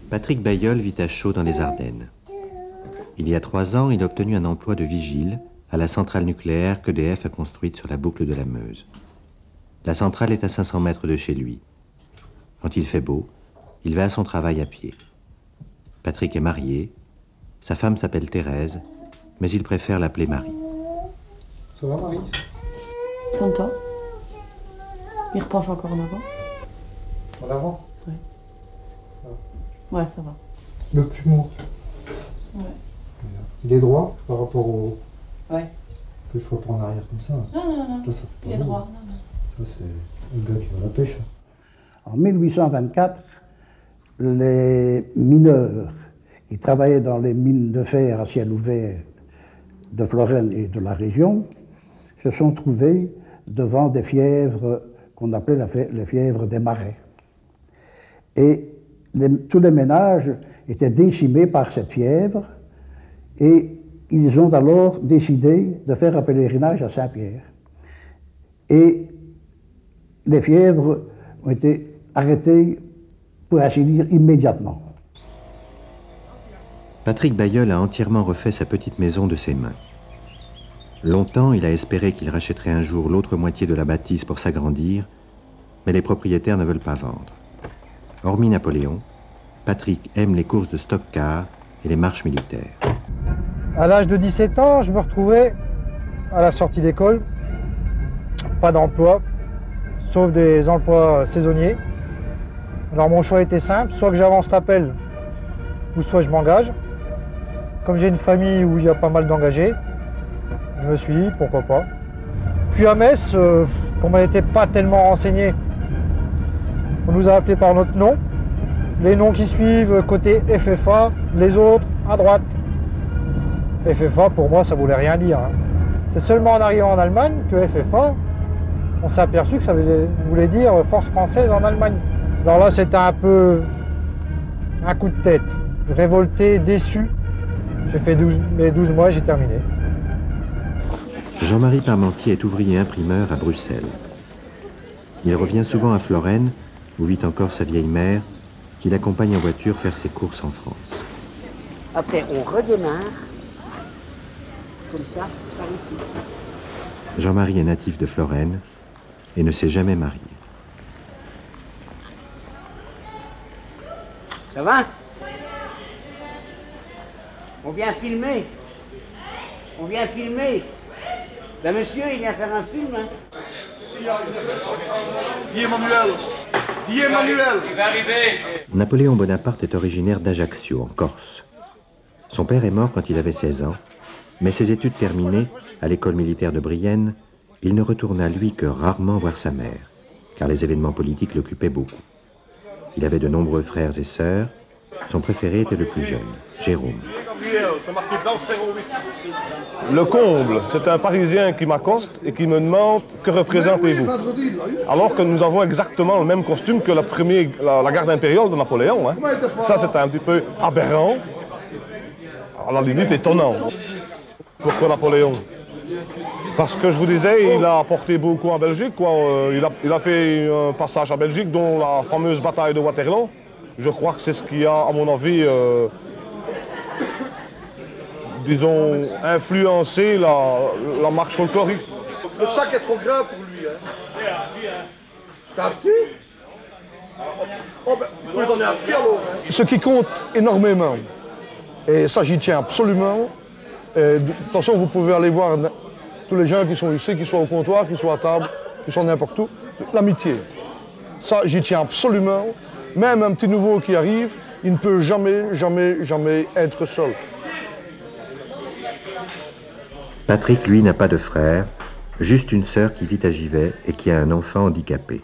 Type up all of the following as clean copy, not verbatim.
Patrick Bailleul vit à Chaux dans les Ardennes. Il y a 3 ans, il a obtenu un emploi de vigile à la centrale nucléaire qu'EDF a construite sur la boucle de la Meuse. La centrale est à 500 mètres de chez lui. Quand il fait beau, il va à son travail à pied. Patrick est marié, sa femme s'appelle Thérèse, mais il préfère l'appeler Marie. Ça va, Marie? Sympa. Il repenche encore en avant. En avant? Oui. Ah. Ouais, ça va. Le plumeau? Ouais. Il est droit par rapport au... Ouais. Que je sois pas en arrière comme ça. Non. Ça fait pas Il est beau. droit. Non. Ça, c'est le gars qui va à la pêche. En 1824, les mineurs qui travaillaient dans les mines de fer à ciel ouvert de Florène et de la région se sont trouvés devant des fièvres qu'on appelait les fièvres des marais. Et tous les ménages étaient décimés par cette fièvre et ils ont alors décidé de faire un pèlerinage à Saint-Pierre. Et les fièvres ont été arrêtées, pour ainsi dire, immédiatement. Patrick Bailleul a entièrement refait sa petite maison de ses mains. Longtemps, il a espéré qu'il rachèterait un jour l'autre moitié de la bâtisse pour s'agrandir, mais les propriétaires ne veulent pas vendre. Hormis Napoléon, Patrick aime les courses de stock-car et les marches militaires. À l'âge de 17 ans, je me retrouvais à la sortie d'école, pas d'emploi, sauf des emplois saisonniers. Alors mon choix était simple, soit que j'avance l'appel, ou soit je m'engage. Comme j'ai une famille où il y a pas mal d'engagés, je me suis dit pourquoi pas. Puis à Metz, comme on n'était pas tellement renseigné, on nous a appelés par notre nom. Les noms qui suivent côté FFA, les autres à droite. FFA pour moi ça voulait rien dire. C'est seulement en arrivant en Allemagne que FFA, on s'est aperçu que ça voulait dire Force française en Allemagne. Alors là c'était un peu un coup de tête, révolté, déçu. J'ai fait mes 12 mois, j'ai terminé. Jean-Marie Parmentier est ouvrier imprimeur à Bruxelles. Il revient souvent à Florène, où vit encore sa vieille mère, qui l'accompagne en voiture faire ses courses en France. Après, on redémarre, comme ça, par ici. Jean-Marie est natif de Florène et ne s'est jamais marié. Ça va? On vient filmer. On vient filmer. Ben monsieur, il vient faire un film, hein. Dis Emmanuel. Dis Emmanuel. Il va arriver. Napoléon Bonaparte est originaire d'Ajaccio, en Corse. Son père est mort quand il avait 16 ans, mais ses études terminées, à l'école militaire de Brienne, il ne retourna lui que rarement voir sa mère, car les événements politiques l'occupaient beaucoup. Il avait de nombreux frères et sœurs. Son préféré était le plus jeune, Jérôme. Le comble, c'est un Parisien qui m'accoste et qui me demande « Que représentez-vous » alors que nous avons exactement le même costume que la garde impériale de Napoléon. Hein. Ça, c'est un petit peu aberrant, à la limite étonnant. Pourquoi Napoléon? Parce que je vous disais, il a apporté beaucoup en Belgique. Quoi. Il a fait un passage à Belgique, dont la fameuse bataille de Waterloo. Je crois que c'est ce qui a, à mon avis, disons, influencé la marche folklorique. Le sac est trop grand pour lui. Hein. C'est un petit? Oh ben, il faut lui donner un pied alors. Hein. Ce qui compte énormément, et ça j'y tiens absolument, de toute façon vous pouvez aller voir tous les gens qui sont ici, qui soient au comptoir, qui soient à table, qui soient n'importe où, l'amitié. Ça j'y tiens absolument. Même un petit nouveau qui arrive, il ne peut jamais, jamais, jamais être seul. Patrick, lui, n'a pas de frère, juste une sœur qui vit à Givet et qui a un enfant handicapé.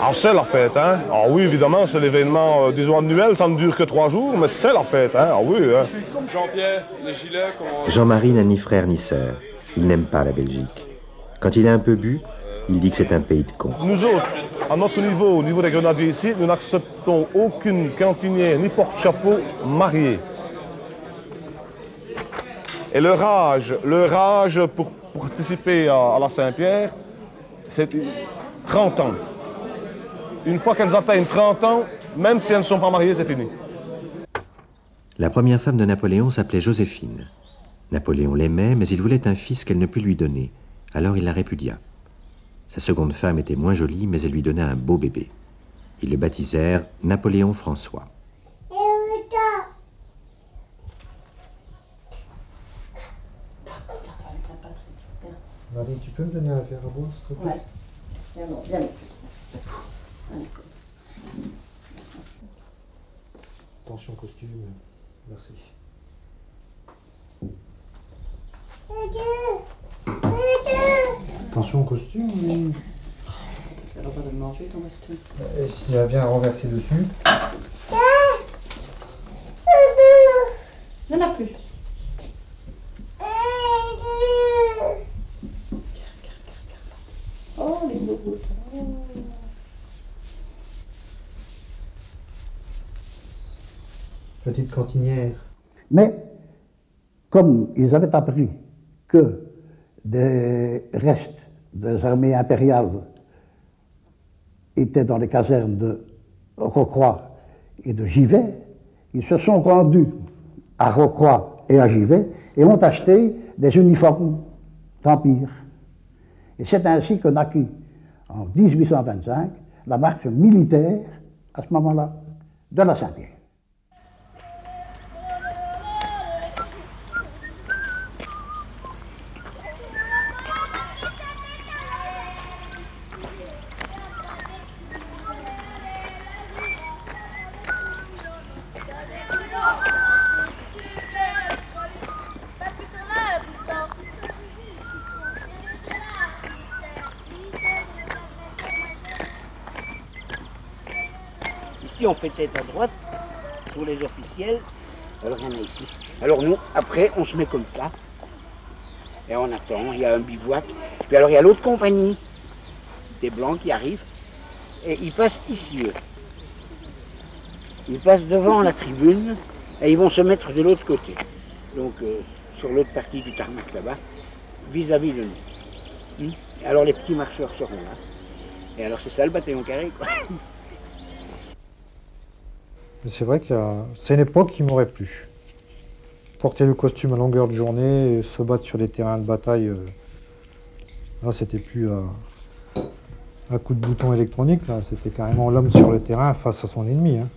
Ah, c'est la fête, hein? Ah oui, évidemment, c'est l'événement, disons, annuel, ça ne dure que 3 jours, mais c'est la fête, hein? Ah oui, hein? Jean-Pierre, les gilets, comment... Jean-Marie n'a ni frère ni sœur. Il n'aime pas la Belgique. Quand il a un peu bu, il dit que c'est un pays de cons. Nous autres, à notre niveau, au niveau des grenadiers ici, nous n'acceptons aucune cantinière ni porte-chapeau mariée. Et leur âge pour participer à la Saint-Pierre, c'est 30 ans. une fois qu'elles atteignent 30 ans, même si elles ne sont pas mariées, c'est fini. La première femme de Napoléon s'appelait Joséphine. Napoléon l'aimait, mais il voulait un fils qu'elle ne put lui donner. Alors il la répudia. Sa seconde femme était moins jolie, mais elle lui donna un beau bébé. Ils le baptisèrent Napoléon François. Marie, tu peux me donner un verre à boire, s'il te plaît? Ouais. Viens, bon, viens, mes puces. Attention costume, merci. Attention au costume, oui. Elle va pas de manger ton costume. Et s'il y a bien à renverser dessus? Il n'y en a plus. Oh, les bobos. Oh. Petite cantinière. Mais, comme ils avaient appris que des restes des armées impériales étaient dans les casernes de Rocroi et de Givet, ils se sont rendus à Rocroi et à Givet et ont acheté des uniformes d'Empire. Et c'est ainsi que naquit, en 1825, la marche militaire, à ce moment-là, de la Saint-Pierre. Ici, on fait tête à droite pour les officiels. Alors, il y en a ici. Alors, nous, après, on se met comme ça. Et on attend. Il y a un bivouac. Puis, alors, il y a l'autre compagnie des Blancs qui arrivent. Et ils passent ici, eux. Ils passent devant la tribune. Et ils vont se mettre de l'autre côté. Donc, sur l'autre partie du tarmac là-bas, vis-à-vis de nous. Alors, les petits marcheurs seront là. Et alors, c'est ça le bataillon carré, quoi. C'est vrai que c'est une époque qui m'aurait plu. Porter le costume à longueur de journée, se battre sur des terrains de bataille, là c'était plus un coup de bouton électronique, là c'était carrément l'homme sur le terrain face à son ennemi. Hein.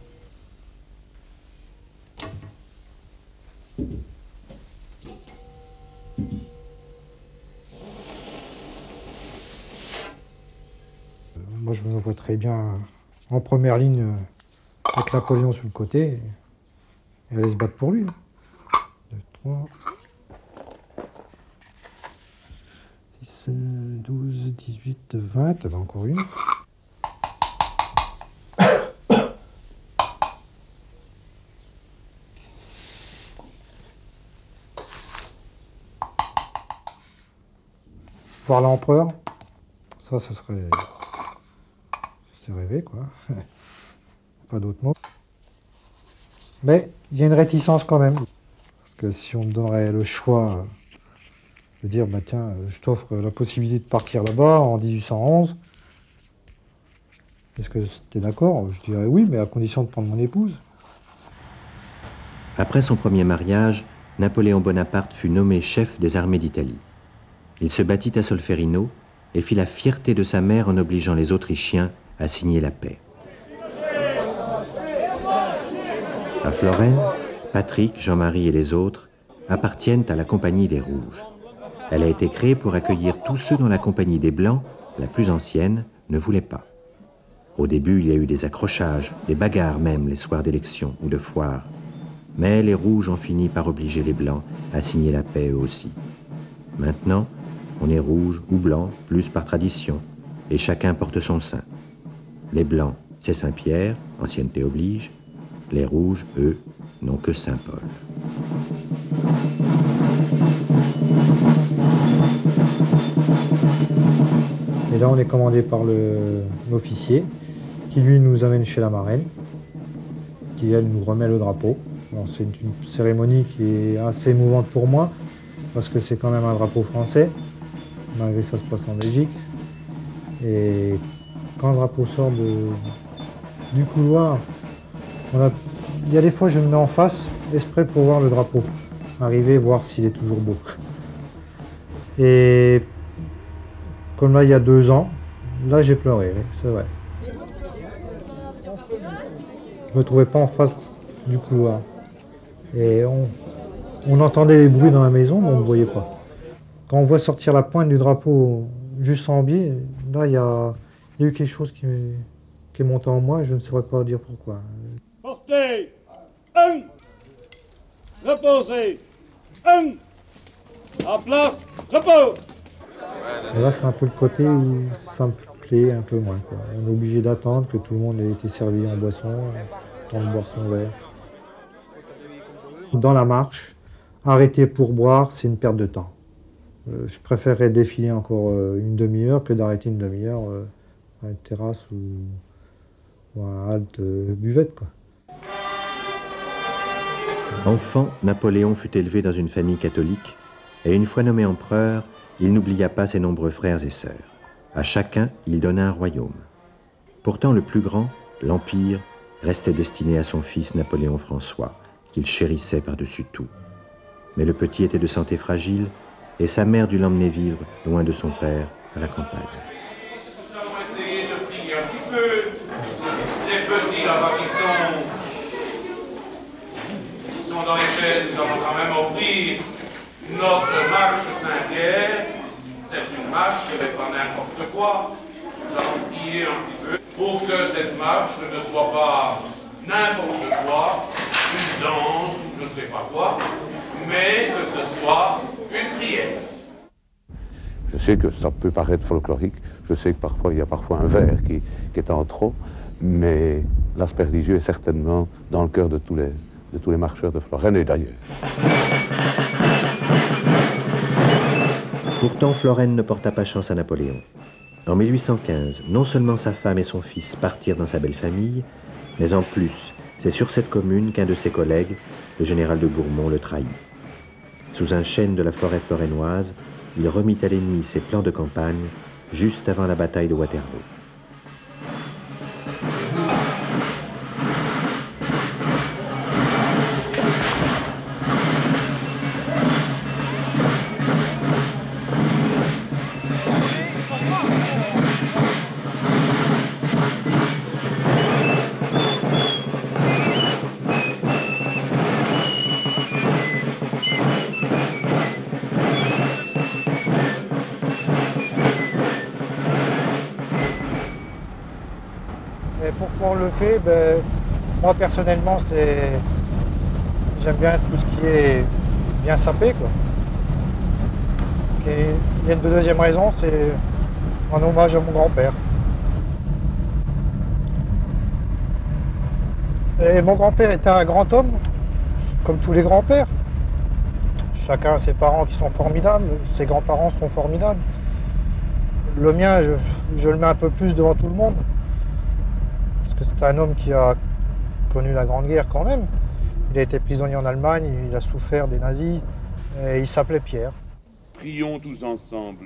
Moi je me vois très bien en première ligne avec Napoléon sur le côté et aller se battre pour lui. 2, 3, 6, 12, 18, 20, il y en a encore une. Voir l'empereur, ça ce serait... c'est rêvé quoi. Pas d'autres mots. Mais il y a une réticence quand même. Parce que si on me donnerait le choix de dire, bah tiens, je t'offre la possibilité de partir là-bas en 1811, est-ce que tu es d'accord? Je dirais oui, mais à condition de prendre mon épouse. Après son premier mariage, Napoléon Bonaparte fut nommé chef des armées d'Italie. Il se battit à Solferino et fit la fierté de sa mère en obligeant les Autrichiens à signer la paix. À Florène, Patrick, Jean-Marie et les autres appartiennent à la Compagnie des Rouges. Elle a été créée pour accueillir tous ceux dont la Compagnie des Blancs, la plus ancienne, ne voulait pas. Au début, il y a eu des accrochages, des bagarres même les soirs d'élection ou de foire. Mais les Rouges ont fini par obliger les Blancs à signer la paix eux aussi. Maintenant, on est rouge ou blanc, plus par tradition, et chacun porte son saint. Les Blancs, c'est Saint-Pierre, ancienneté oblige. Les Rouges, eux, n'ont que Saint-Paul. Et là, on est commandé par l'officier, qui lui nous amène chez la marraine, qui elle nous remet le drapeau. C'est une cérémonie qui est assez émouvante pour moi, parce que c'est quand même un drapeau français, malgré que ça se passe en Belgique. Et quand le drapeau sort du couloir, il y a des fois je me mets en face, exprès pour voir le drapeau, arriver, voir s'il est toujours beau. Et comme là, il y a 2 ans, là j'ai pleuré, oui, c'est vrai. Je ne me trouvais pas en face du couloir. Et on entendait les bruits dans la maison, mais on ne me voyait pas. Quand on voit sortir la pointe du drapeau juste en biais, là, il y a eu quelque chose qui est monté en moi, et je ne saurais pas dire pourquoi. Portez 1, reposez 1, en place, repos. Et là, c'est un peu le côté où ça me plaît un peu moins, quoi. On est obligé d'attendre que tout le monde ait été servi en boisson, temps de boire son verre. Dans la marche, arrêter pour boire, c'est une perte de temps. Je préférerais défiler encore une demi-heure que d'arrêter une demi-heure à une terrasse ou à un halte buvette, quoi. Enfant, Napoléon fut élevé dans une famille catholique et une fois nommé empereur, il n'oublia pas ses nombreux frères et sœurs. À chacun, il donna un royaume. Pourtant, le plus grand, l'Empire, restait destiné à son fils Napoléon François, qu'il chérissait par-dessus tout. Mais le petit était de santé fragile et sa mère dut l'emmener vivre, loin de son père, à la campagne. Nous allons essayer de prier un petit peu. Les petits là-bas qui sont dans les chaises, nous allons quand même offrir notre marche Saint-Pierre. C'est une marche, ce n'est pas n'importe quoi. Nous allons prier un petit peu pour que cette marche ne soit pas n'importe quoi, une danse ou je ne sais pas quoi, mais que ce soit une prière. Je sais que ça peut paraître folklorique, je sais que parfois il y a parfois un vers qui est en trop, mais l'aspect religieux est certainement dans le cœur de tous les marcheurs de Florène et d'ailleurs. Pourtant, Florène ne porta pas chance à Napoléon. En 1815, non seulement sa femme et son fils partirent dans sa belle famille, mais en plus, c'est sur cette commune qu'un de ses collègues, le général de Bourmont, le trahit. Sous un chêne de la forêt florénoise, il remit à l'ennemi ses plans de campagne juste avant la bataille de Waterloo. Et pourquoi on le fait, moi personnellement, j'aime bien tout ce qui est bien sapé, quoi. Et il y a une deuxième raison, c'est en hommage à mon grand-père. Et mon grand-père était un grand homme, comme tous les grands-pères. Chacun a ses parents qui sont formidables, ses grands-parents sont formidables. Le mien, je le mets un peu plus devant tout le monde. Parce que c'est un homme qui a connu la Grande Guerre quand même. Il a été prisonnier en Allemagne, il a souffert des nazis, et il s'appelait Pierre. Prions tous ensemble.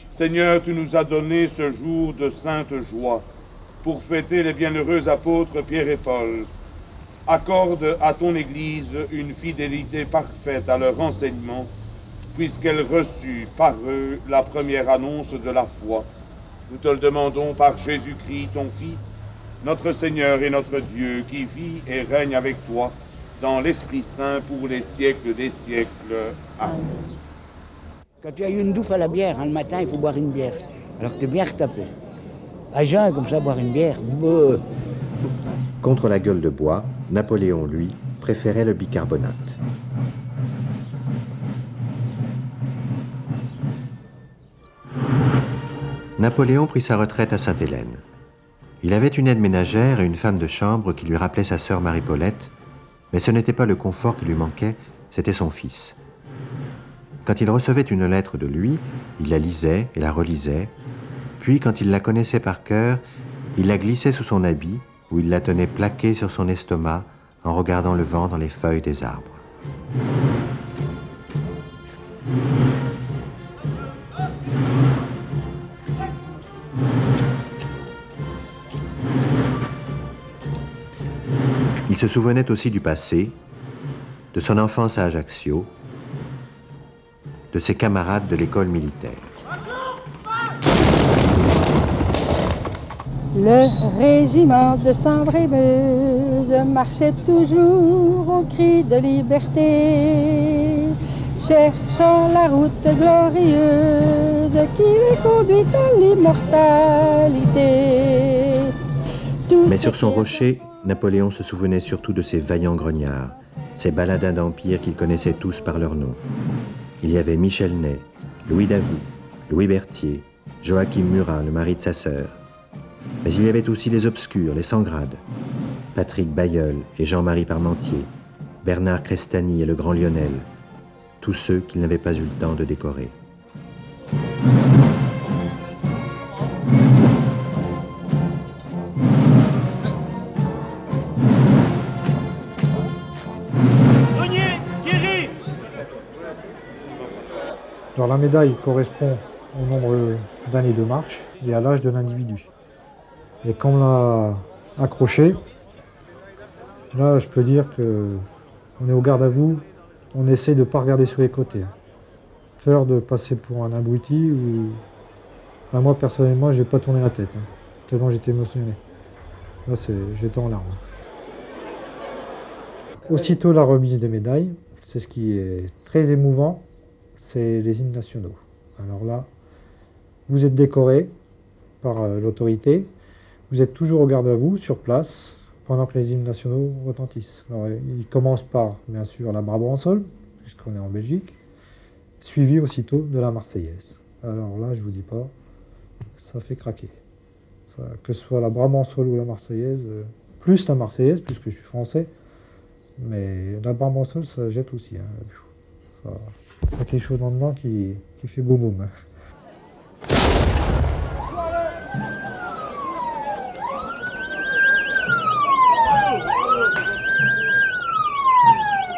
Seigneur, tu nous as donné ce jour de sainte joie pour fêter les bienheureux apôtres Pierre et Paul. Accorde à ton Église une fidélité parfaite à leur enseignement, puisqu'elle reçut par eux la première annonce de la foi. Nous te le demandons par Jésus-Christ, ton Fils, notre Seigneur et notre Dieu, qui vit et règne avec toi dans l'Esprit Saint pour les siècles des siècles. Amen. Quand tu as eu une douffe à la bière, le matin, il faut boire une bière. Alors que tu es bien retapé. À jeun, comme ça, boire une bière. Contre la gueule de bois, Napoléon, lui, préférait le bicarbonate. Napoléon prit sa retraite à Sainte-Hélène. Il avait une aide ménagère et une femme de chambre qui lui rappelait sa sœur Marie-Paulette, mais ce n'était pas le confort qui lui manquait, c'était son fils. Quand il recevait une lettre de lui, il la lisait et la relisait, puis quand il la connaissait par cœur, il la glissait sous son habit, où il la tenait plaquée sur son estomac en regardant le vent dans les feuilles des arbres. Il se souvenait aussi du passé, de son enfance à Ajaccio, de ses camarades de l'école militaire. Le régiment de Sambre-et-Meuse marchait toujours au cri de liberté, cherchant la route glorieuse qui les conduit à l'immortalité. Mais sur son rocher, Napoléon se souvenait surtout de ses vaillants grognards, ces baladins d'Empire qu'il connaissait tous par leur nom. Il y avait Michel Ney, Louis Davout, Louis Berthier, Joachim Murat, le mari de sa sœur. Mais il y avait aussi les obscurs, les sans-grades, Patrick Bailleul et Jean-Marie Parmentier, Bernard Crestani et le grand Lionel, tous ceux qu'il n'avait pas eu le temps de décorer. Alors la médaille correspond au nombre d'années de marche et à l'âge de l'individu. Et quand on l'a accroché, là je peux dire qu'on est au garde à vous, on essaie de ne pas regarder sur les côtés. Peur de passer pour un abruti ou... Enfin, moi personnellement je n'ai pas tourné la tête, tellement j'étais émotionné. Là j'étais en larmes. Aussitôt la remise des médailles, c'est ce qui est très émouvant, c'est les hymnes nationaux. Alors là, vous êtes décoré par l'autorité, vous êtes toujours au garde à vous, sur place, pendant que les hymnes nationaux retentissent. Alors, il commence par, bien sûr, la Brabançonne, puisqu'on est en Belgique, suivi aussitôt de la Marseillaise. Alors là, je ne vous dis pas, ça fait craquer. Ça, que ce soit la Brabançonne ou la Marseillaise, plus la Marseillaise, puisque je suis français, mais la Brabançonne, ça jette aussi. Il y a quelque chose en dedans qui fait boum boum.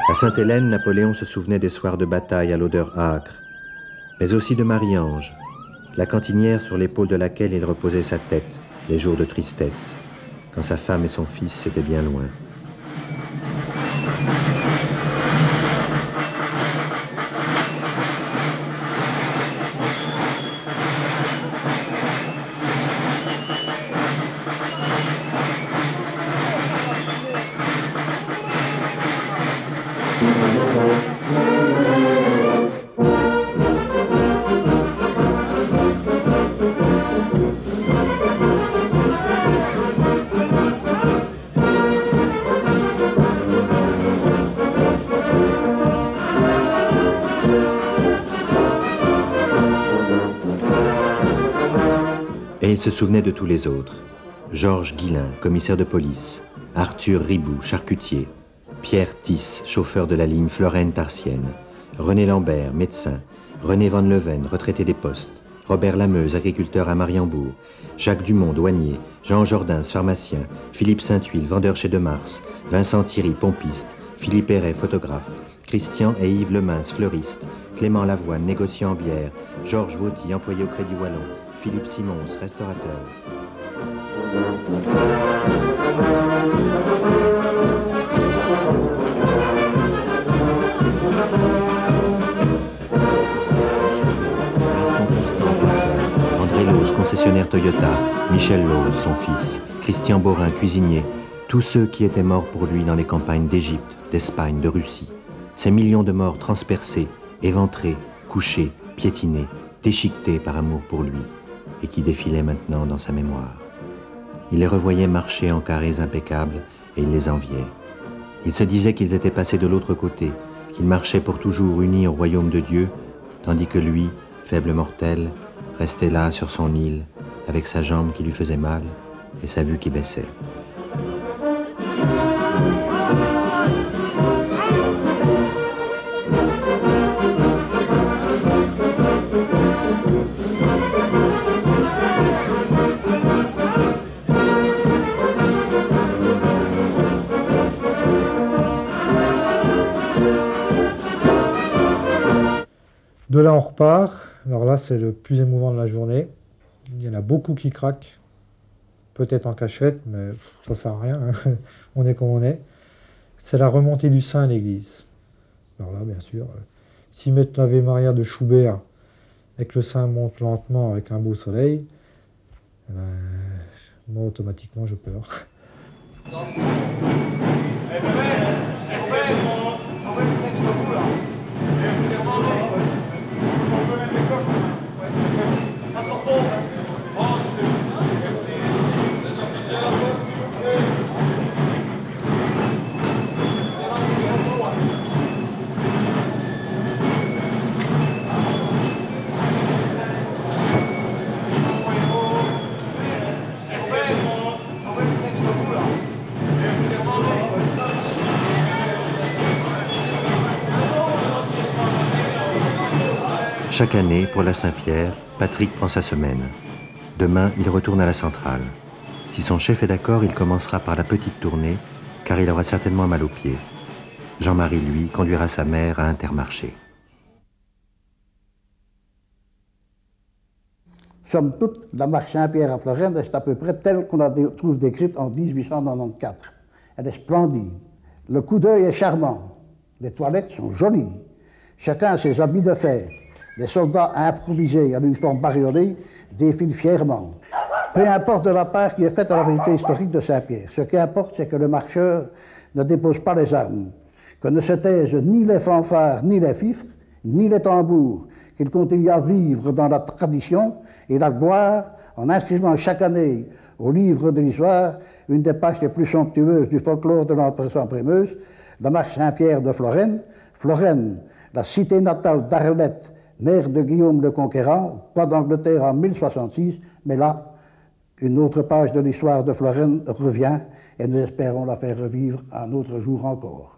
À Sainte-Hélène, Napoléon se souvenait des soirs de bataille à l'odeur âcre, mais aussi de Marie-Ange, la cantinière sur l'épaule de laquelle il reposait sa tête, les jours de tristesse, quand sa femme et son fils étaient bien loin. Et il se souvenait de tous les autres. Georges Guillain, commissaire de police, Arthur Riboud, charcutier, Pierre Tisse, chauffeur de la ligne Florène-Tarsienne, René Lambert, médecin, René Van Leven, retraité des postes, Robert Lameuse, agriculteur à Mariembourg, Jacques Dumont, douanier, Jean Jordins, pharmacien, Philippe Saint-Huil, vendeur chez Demars, Vincent Thierry, pompiste, Philippe Héret, photographe, Christian et Yves Lemince, fleuriste, Clément Lavoine, négociant en bière, Georges Vauty, employé au Crédit Wallon, Philippe Simons, restaurateur. Gaston Constant, coiffeur, André Lose, concessionnaire Toyota, Michel Lose, son fils, Christian Borin, cuisinier, tous ceux qui étaient morts pour lui dans les campagnes d'Égypte, d'Espagne, de Russie. Ces millions de morts transpercés, éventrés, couchés, piétinés, déchiquetés par amour pour lui, et qui défilaient maintenant dans sa mémoire. Il les revoyait marcher en carrés impeccables, et il les enviait. Il se disait qu'ils étaient passés de l'autre côté, qu'ils marchaient pour toujours unis au royaume de Dieu, tandis que lui, faible mortel, restait là sur son île, avec sa jambe qui lui faisait mal et sa vue qui baissait. De là, on repart. Alors là, c'est le plus émouvant de la journée. Il y en a beaucoup qui craquent, peut-être en cachette, mais ça sert à rien. On est comme on est. c'est la remontée du Saint à l'église. Alors là, bien sûr, s'ils mettent l'Ave Maria de Schubert et que le Saint monte lentement avec un beau soleil, eh ben, moi, automatiquement, je pleure. Chaque année, pour la Saint-Pierre, Patrick prend sa semaine. Demain, il retourne à la centrale. Si son chef est d'accord, il commencera par la petite tournée, car il aura certainement mal aux pieds. Jean-Marie, lui, conduira sa mère à Intermarché. Somme toute, la marche Saint-Pierre à Florenne est à peu près telle qu'on la trouve décrite en 1894. Elle est splendide. Le coup d'œil est charmant. Les toilettes sont jolies. Chacun a ses habits de fer. Les soldats improvisés à l'uniforme bariolé défilent fièrement. Peu importe de la part qui est faite à la vérité historique de Saint-Pierre. Ce qui importe, c'est que le marcheur ne dépose pas les armes, que ne se taisent ni les fanfares, ni les fifres, ni les tambours, qu'il continue à vivre dans la tradition et la gloire en inscrivant chaque année au livre de l'histoire une des pages les plus somptueuses du folklore de l'Empereur-Saint-Prémeuse, la marche Saint-Pierre de Florenne. Florenne, la cité natale d'Arlette, mère de Guillaume le Conquérant, roi d'Angleterre en 1066, mais là, une autre page de l'histoire de Florenne revient et nous espérons la faire revivre un autre jour encore.